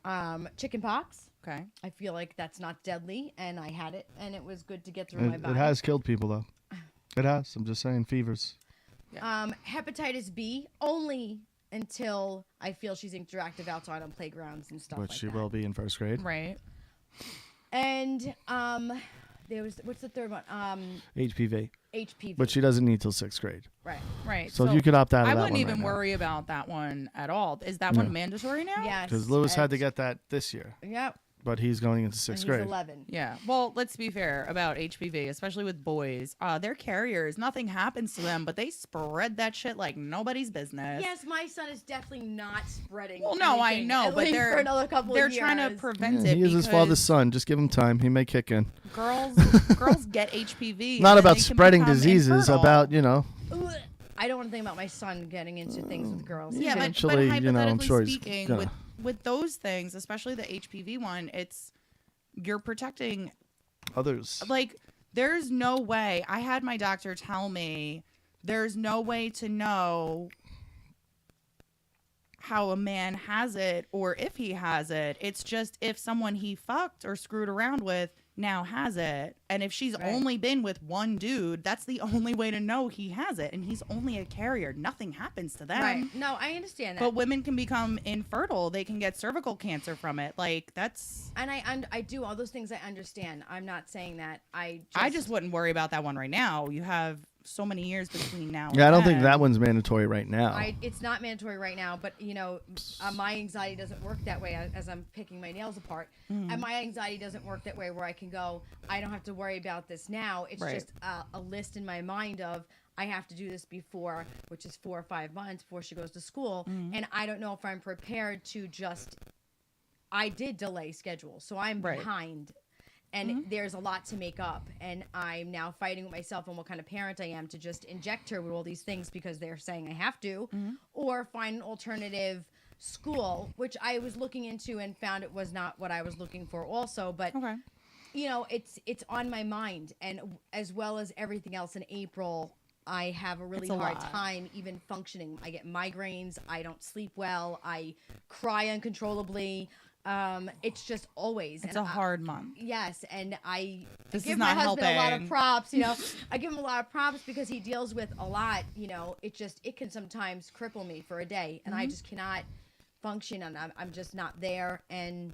Chicken pox. Okay. I feel like that's not deadly, and I had it, and it was good to get through my It body. has killed people though. It has. I'm just saying, fevers. Hepatitis B only until I feel she's interactive outside on playgrounds and stuff Which like she that. will be in first grade. Right. And there was what's the third one? HPV. HPV. But she doesn't need till 6th grade. right. Right. So you could opt out of I that wouldn't one even right now. worry about that one at all. Is that one mandatory now? Yes. Because Lewis had to and- get that this year, Yep. but he's going into And 6th he's grade. 11. Yeah. Well, let's be fair about HPV, especially with boys. They're carriers. Nothing happens to them, but they spread that shit like nobody's business. Yes, my son is definitely not spreading. Well, no, I anything, know, at but least they're for another couple they're of years. trying to prevent Yeah, it. he is his because father's son. Just give him time. He may kick in. Girls get HPV. Not and then about they can spreading become diseases, infertile. about, you know. Ugh. I don't want to think about my son getting into things with girls. Yeah, but Eventually, you know, I'm hypothetically sure he's speaking, gonna. with those things, especially the HPV one, it's you're protecting. Others. Like, there's no way. I had my doctor tell me there's no way to know how a man has it or if he has it. It's just if someone he fucked or screwed around with now has it. And if she's only been with one dude, that's the only way to know he has it. And he's only a carrier. Nothing happens to them. Right. No, I understand that. But women can become infertile. They can get cervical cancer from it. Like, that's... And I do all those things. I understand. I'm not saying that. I just wouldn't worry about that one right now. You have so many years between now and Yeah, I don't think then. that one's mandatory right now. It's not mandatory right now, but my anxiety doesn't work that way as I'm picking my nails apart. And my anxiety doesn't work that way where I can go, I don't have to worry about this now. It's just a list in my mind of, I have to do this before, which is 4 or 5 months before she goes to school. And I don't know if I'm prepared to I did delay schedule, so I'm behind. And there's a lot to make up. And I'm now fighting with myself on what kind of parent I am to just inject her with all these things because they're saying I have to, or find an alternative school, which I was looking into and found it was not what I was looking for also. But, it's on my mind. And as well as everything else in April, I have a really hard time even functioning. I get migraines. I don't sleep well. I cry uncontrollably. It's just always. It's a hard month. Yes, and I not give my husband a lot of helping. props. I give him a lot of props because he deals with a lot. It can sometimes cripple me for a day, and I just cannot function, and I'm just not there, and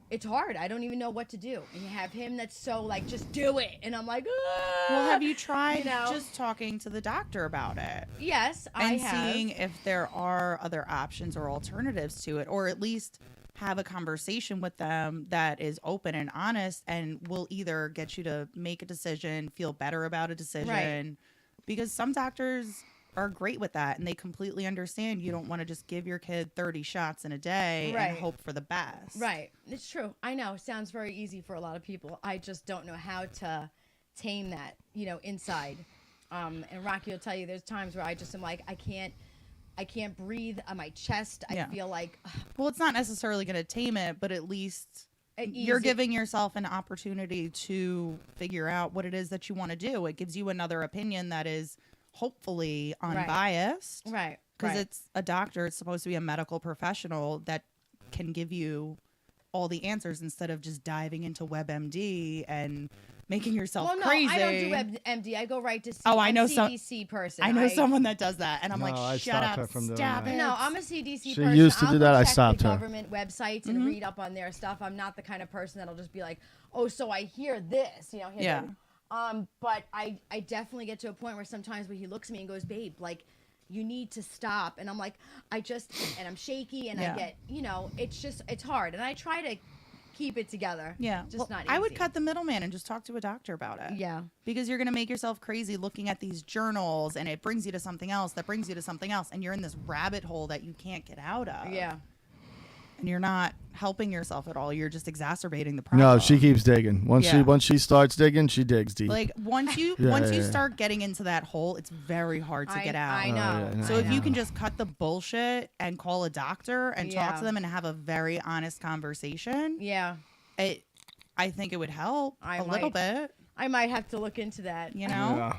it's hard. I don't even know what to do. And you have him that's so like, just do it, and I'm like, ah! Well, have you tried just talking to the doctor about it? Yes, I and have. seeing if there are other options or alternatives to it, or at least have a conversation with them that is open and honest and will either get you to make a decision, feel better about a decision. Because some doctors are great with that and they completely understand you don't want to just give your kid 30 shots in a day and hope for the best. Right. It's true. I know. It sounds very easy for a lot of people. I just don't know how to tame that, inside. And Rocky will tell you there's times where I just am like, I can't breathe on my chest. I feel like... Well, it's not necessarily going to tame it, but at least you're giving yourself an opportunity to figure out what it is that you want to do. It gives you another opinion that is hopefully unbiased. Right. Because it's a doctor. It's supposed to be a medical professional that can give you all the answers instead of just diving into WebMD and making yourself crazy. I don't do WebMD. I go right to I know CDC person. I know someone that does that, and I'm No, I like, shut stopped up, her from doing stop that. it. No, I'm a CDC She person. used to I'll do go that. I check stopped the her. government websites and read up on their stuff. I'm not the kind of person that'll just be like, oh, so I hear this, But I definitely get to a point where sometimes when he looks at me and goes, babe, like, you need to stop. And I'm like, and I'm shaky and I get, it's hard. And I try to keep it together. Yeah. Just not easy. I would cut the middleman and just talk to a doctor about it. Yeah. Because you're going to make yourself crazy looking at these journals and it brings you to something else that brings you to something else. And you're in this rabbit hole that you can't get out of. Yeah. And you're not helping yourself at all. You're just exacerbating the problem. No, she keeps digging. Once she starts digging, she digs deep. Like once you start getting into that hole, it's very hard to get out. I know. So if you can just cut the bullshit and call a doctor and talk to them and have a very honest conversation. Yeah. I think it would help a little bit. I might have to look into that. You know? Yeah.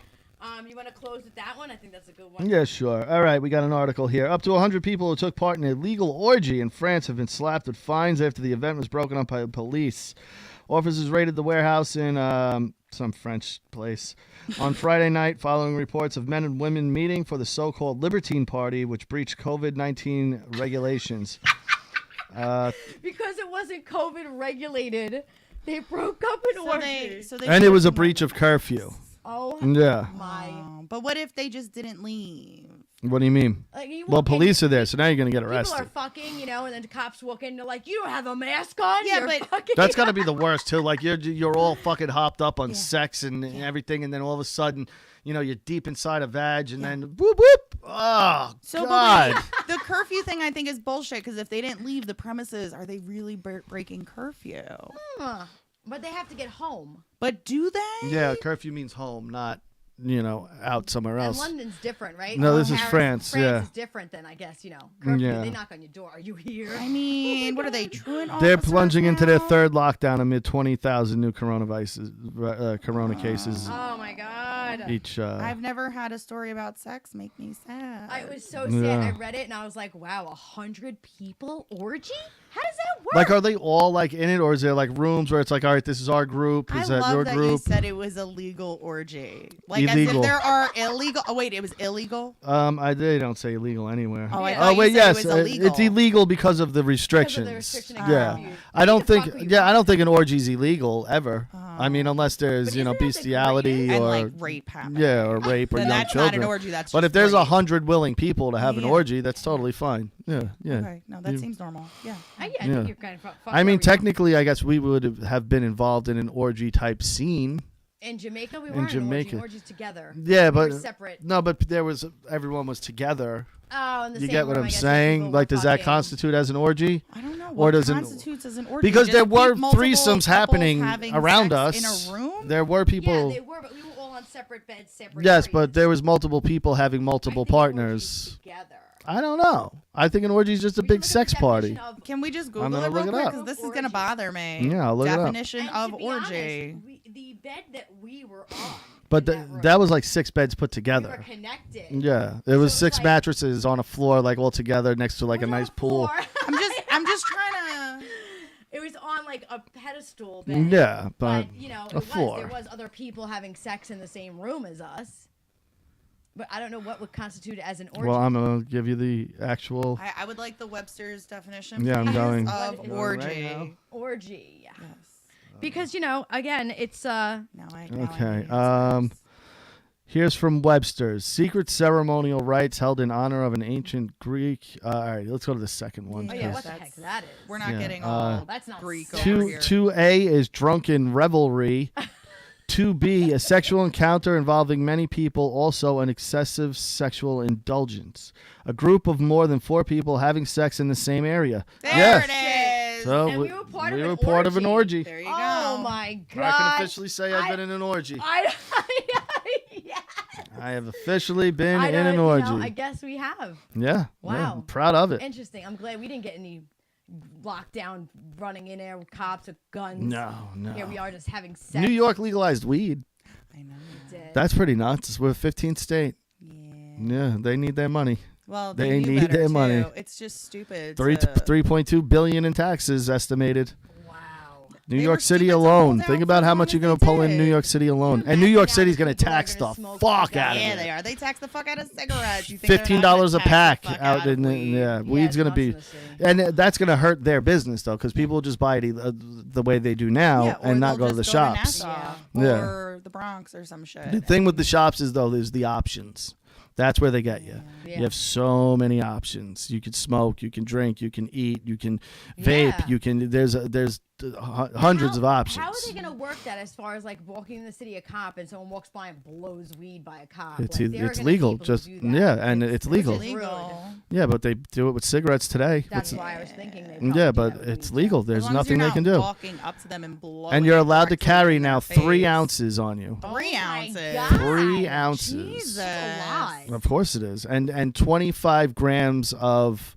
You want to close with that one? I think that's a good one. Yeah, sure. All right, we got an article here. Up to 100 people who took part in a illegal orgy in France have been slapped with fines after the event was broken up by the police. Officers raided the warehouse in some French place on Friday night following reports of men and women meeting for the so-called Libertine Party, which breached COVID-19 regulations. Because it wasn't COVID regulated, they broke up an orgy. And it was a breach of curfew. Oh, yeah. my. But what if they just didn't leave? What do you mean? Well, police are there, so now you're going to get arrested. People are fucking, and then the cops walk in, they're like, you don't have a mask on? Yeah, You're but fucking... That's got to be the worst, too. Like, you're all fucking hopped up on sex and everything, and then all of a sudden, you're deep inside a vag, and then whoop, whoop. Oh, God. But the curfew thing, I think, is bullshit, because if they didn't leave the premises, are they really breaking curfew? But they have to get home. But do they? Yeah, curfew means home, not, out somewhere else. And London's different, right? No, this is France, France is different than, I guess, curfew. Yeah. They knock on your door. Are you here? I mean, what are they, truant They're officers plunging into their now? third lockdown amid 20,000 new corona cases. Oh, my God. God. each. I've never had a story about sex make me sad. I was so sad. Yeah. I read it and I was like, wow, 100 people orgy? How does that work? Like, are they all like in it, or is there like rooms where it's like, all right, this is our group, I is that love your that group? you said it was a legal orgy. Like as Illegal. if there are illegal. Oh wait, it was illegal. They don't say illegal anywhere. Oh, I Yeah. thought you wait, said yes, it was illegal. it's illegal because of the restrictions. restriction yeah, against you. I don't You can think. fuck who you Yeah, I want. don't think an orgy's illegal ever. I mean, unless there's But you know isn't that the bestiality greatest- And or like rape happening. yeah, or rape or Then young that's children. not an orgy. That's But just if there's rape. 100 willing people to have an Yeah. orgy, that's totally fine. Yeah, yeah. Okay, no, that seems normal. Yeah. I Yeah. think you're kind of fuck I mean, whoever you want. technically, I guess we would have been involved in an orgy type scene. In Jamaica, we in weren't Jamaica. orgies together. Yeah, We were but separate. no, but there was everyone was together. Oh, in the You same get what room, I'm I guess, saying? people Like, were does that fucking. constitute as an orgy? I don't know Or what does it- constitutes as an orgy. Because Just there were multiple threesomes couples happening having around sex us. in a room. There were people. Yeah, they were, but we were all on separate beds, separate. Yes, but areas. there was multiple people having I multiple think orgies partners. together. I don't know. I think an orgy is just a We big look at sex the party. definition of- Can we just I'm Google gonna it real look it quick? up. Because this is Orgy. gonna bother me. Yeah, I'll look it up. Definition And of to be orgy. honest, the bed that we were on. But in that room, that was like 6 beds put we were together. connected. Yeah, it was So it was 6 like- mattresses on a floor, like all together next to like It a was on nice a pool. floor. I'm just trying to. It was on like a pedestal bed. Yeah, but you know, a floor. there was other people having sex in the same room as us. But I don't know what would constitute as an orgy. well, I'm gonna give you the actual. I would like the Webster's definition. Yeah, I'm please, going. of What is- orgy. Right now. Orgy. Yeah. Yes. Because again, it's Now I Okay, need answers. Here's from Webster's: secret ceremonial rites held in honor of an ancient Greek. All right, let's go to the second one. oh yeah, 'cause what the heck that is? We're not Yeah, getting uh, all That's not Greek sex. over Two here. 2A is drunken revelry. 2B, a sexual encounter involving many people, also an excessive sexual indulgence. A group of more than 4 people having sex in the same area. There yes. it is. So And we were part of we an were part of an orgy. There you Oh go. my god! I can officially say I've been in an orgy. Yes. I have officially been I in don't- an you know, orgy. I guess we have. Yeah. Wow. Yeah, I'm proud of it. Interesting. I'm glad we didn't get any lockdown running in there with cops with guns. No, Here we no. are just having sex. New York legalized weed. I know. Did. That's pretty nuts. We're 15th state. Yeah. Yeah, they need their money. Well, They they, knew need better, their money. too. It's just stupid. 3.2 billion in taxes estimated. Wow. New They York were City stupid to alone. hold Think out about for how as much long you're as going to they pull in did. New York City alone. Can you And New York imagine City's how going to people are tax gonna the smoke fuck cigarettes? out of Yeah, it. they are. They tax the fuck out of cigarettes. You think they're not gonna $15 a tax the pack fuck out in the, weed? yeah, Yeah, weed's it's going to nuts be in the city. and that's going to hurt their business though cuz people will just buy it the way they do now Yeah, or and not they'll go to the just shops. Nassau Yeah. Or the Bronx or some shit. The thing with the shops is though there's the options. That's where they get you. Yeah. You have so many options. You can smoke, you can drink, you can eat, you can vape, Yeah. you can there's hundreds of options. How are they going to work that as far as like walking in the city, a cop, and someone walks by and blows weed by a cop? It's Like, there are it's gonna be legal. people who Just do that. yeah, and it's legal. Which is rude. Legal. Yeah, but they do it with cigarettes today. That's It's- why I was thinking. They yeah, probably do but that with it's weed, legal. too. There's As long as nothing you're they can not do. Walking up to them and blowing And you're it allowed to directly carry in their now 3 face. ounces on you. 3 Oh my ounces. God. 3 ounces. Jesus. That's a lot. Of course it is. And 25 grams of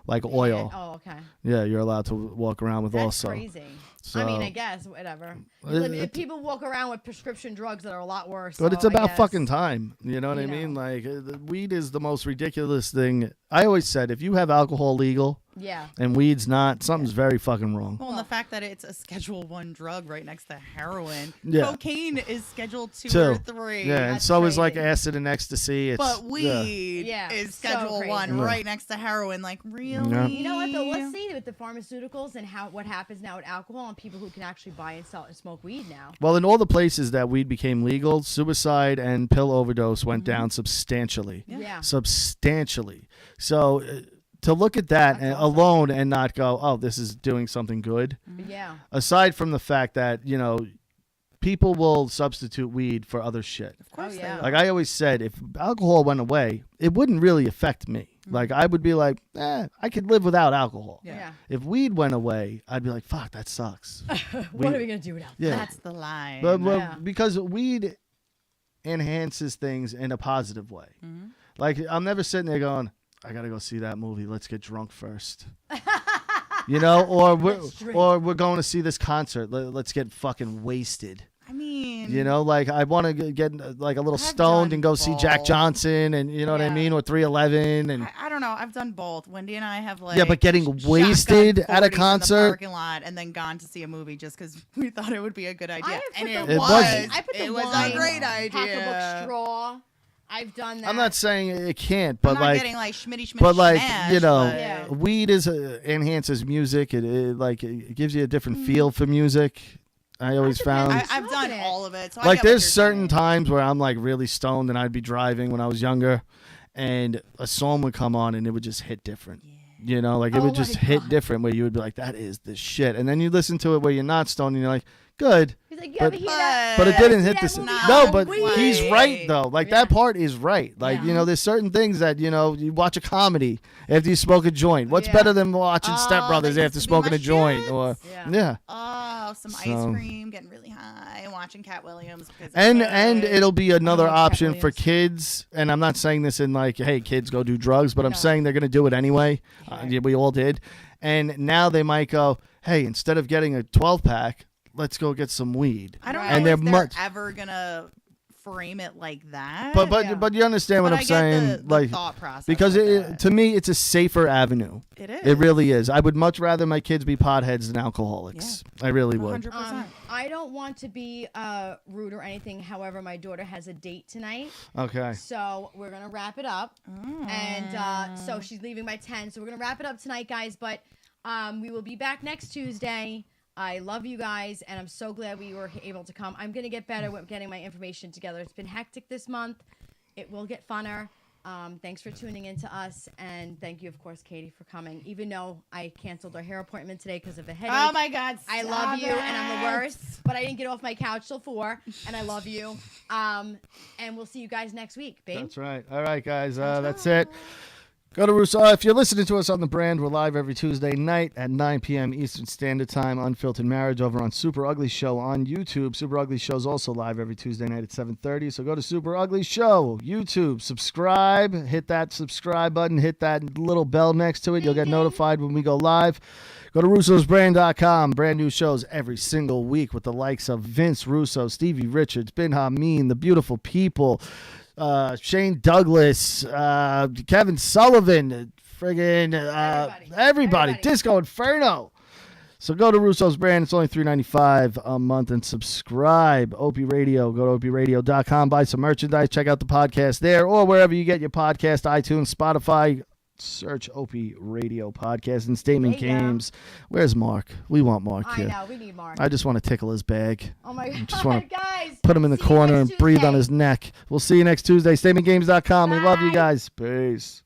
like oil. Oh, okay. Yeah, you're allowed to walk around with That's also. crazy. So, I mean, I guess whatever. If people walk around with prescription drugs that are a lot worse. but so it's I about guess. fucking time. You know what I You mean? know. Like weed is the most ridiculous thing. I always said if you have alcohol legal Yeah. and weed's not, something's very fucking wrong. Well, and the fact that it's a Schedule 1 drug right next to heroin. Yeah. Cocaine is Schedule 2 Two. or 3. Yeah, and That's so is like crazy. acid and ecstasy. It's, But yeah. weed Yeah, is so Schedule crazy. 1 Yeah. right next to heroin. Like, really? Yeah. You know what though? Let's see with the pharmaceuticals and what happens now with alcohol and people who can actually buy and sell and smoke weed now. Well, in all the places that weed became legal, suicide and pill overdose went down substantially. Yeah. Substantially. So to look at that That's alone and not go, oh, this is doing something good. Yeah. Aside from the fact that, you know, people will substitute weed for other shit. Of course Oh, they yeah. will. Like I always said, if alcohol went away, it wouldn't really affect me. Like I would be like, I could live without alcohol. Yeah. Yeah. If weed went away, I'd be like, fuck, that sucks. What are we gonna do without? Yeah. That's the line. But Yeah. because weed enhances things in a positive way. Mhm. Like I'm never sitting there going, I gotta go see that movie. Let's get drunk first. You know, or Let's drink. we're going to see this concert. Let's get fucking wasted. I mean, mean, You know, like I want to get like a little I've stoned done and go see Jack both. Johnson, and you know what I Yeah. mean, or 311, and I don't know. I've done both. Wendy and I have like yeah, but getting shotgun wasted at 40s a in the concert. parking lot and then gone to see a movie just because we thought it would be a good idea. have And put it the It was. wasn't. I put the It was wine, a great pocketbook idea. straw. I've done that. I'm not saying it can't, I'm but not like, getting like schmitty but like smash, you know, but- Yeah. weed is enhances music. It like it gives you a different feel for music. I always depends. found. I've done Smoking it. all of it. So I Like get what there's you're certain saying. times where I'm like really stoned and I'd be driving when I was younger, and a song would come on and it would just hit different. You know, like it Oh would my just hit God. different where you would be like, that is the shit. And then you listen to it where you're not stoned and you're like, good. He's like, you But- ever hear that? But it Yeah. didn't See hit that the same. movie No, on but weed? he's right though. Like Yeah. that part is right. Like, Yeah. you know, there's certain things that, you know, you watch a comedy after you smoke a joint. What's Yeah. better than watching Oh, Step Brothers that used after to be smoking my a joint? shit. Or Yeah. Oh, some ice So- cream, getting really high, watching Cat Williams. because and it's and good. it'll be another love Cat option for Williams. kids. And I'm not saying this in like, hey, kids go do drugs, but I'm No. saying they're gonna do it anyway. Right. Yeah, we all did. And now they might go, hey, instead of getting a 12 pack, let's go get some weed. I don't Right. know And if they're they're much- ever gonna frame it like that. But Yeah. but you understand what But I'm I get saying, the like thought process because with it, to me it's a safer avenue. it is. It really is. I would much rather my kids be potheads than alcoholics. I really would. 100%. I don't want to be rude or anything. However, my daughter has a date tonight, Okay. so we're gonna wrap it up. And so she's leaving by 10. So we're gonna wrap it up tonight, guys. But we will be back next Tuesday. I love you guys, and I'm so glad we were able to come. I'm gonna get better with getting my information together. It's been hectic this month. It will get funner. Thanks for tuning in to us, and thank you, of course, Katie, for coming. Even though I canceled our hair appointment today because of a headache. Oh my God! I stop love you, and I'm the it. worst, but I didn't get off my couch till 4, and I love you. And we'll see you guys next week, babe. That's right. All right, guys. That's it. Go to Russo. If you're listening to us on the brand, we're live every Tuesday night at 9 p.m. Eastern Standard Time. Unfiltered Marriage over on Super Ugly Show on YouTube. Super Ugly Show is also live every Tuesday night at 7:30. So go to Super Ugly Show, YouTube, subscribe, hit that subscribe button, hit that little bell next to it. You'll get notified when we go live. Go to russosbrand.com. Brand new shows every single week with the likes of Vince Russo, Stevie Richards, Bin Hameen, The Beautiful People, Shane Douglas, Kevin Sullivan, friggin' everybody, Disco Inferno. So go to Russo's Brand. It's only $3.95 a month, and subscribe. Opie Radio. Go to opieradio.com. Buy some merchandise. Check out the podcast there or wherever you get your podcast, iTunes, Spotify. Search Opie Radio Podcast and Statement There you go. Games. Where's Mark? We want Mark I here. know, we need Mark. I just want to tickle his bag. Oh my God, just wanna guys. Put him in the See you corner next and breathe on Tuesday. his neck. We'll see you next Tuesday. StatementGames.com. We love you Bye. guys. Peace.